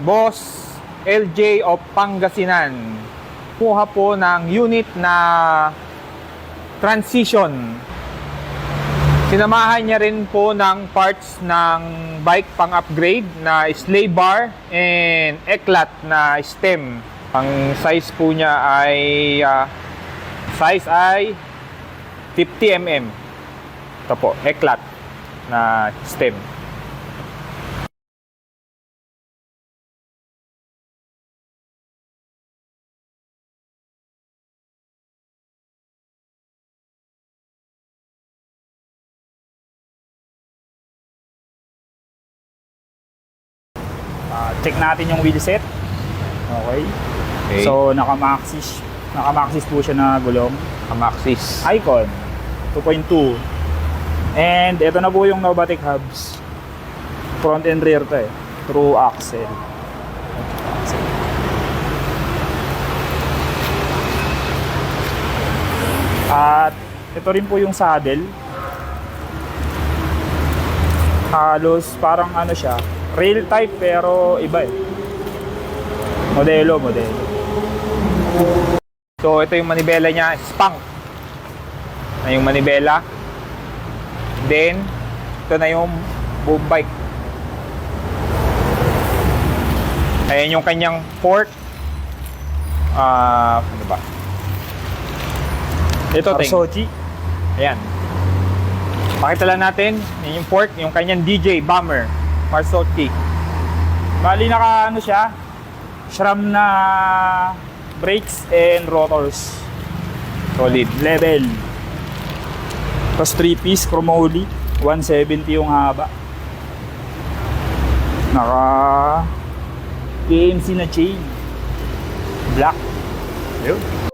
Boss LJ of Pangasinan. Kuha po ng unit na transition. Sinamahan niya rin po ng parts ng bike pang-upgrade na sleigh bar and eklat na stem. Ang size po niya ay 50 mm. Ito po, eklat na stem. Check natin yung wheel set. Okay. So naka-maxis po siya na gulong. Amaxis. Icon 2.2. And ito na po yung pneumatic hubs. Front and rear to eh. Through axle. At ito rin po yung saddle. Halos parang ano siya, rail type pero iba eh. Modelo. So ito yung manibela niya, spank. Na yung manibela. Then ito na yung boom bike. Ayan yung kanyang fork. Ano ba? Ito Arsochi. Ayan. Pakita lang natin, yun yung fork, yung kanyang DJ Bomber Marsotti. Bali naka ano siya, SRAM na brakes and rotors. Solid. Level. Tapos 3-piece chromoly, 170 yung haba. Naka AMC na chain. Black. Yun.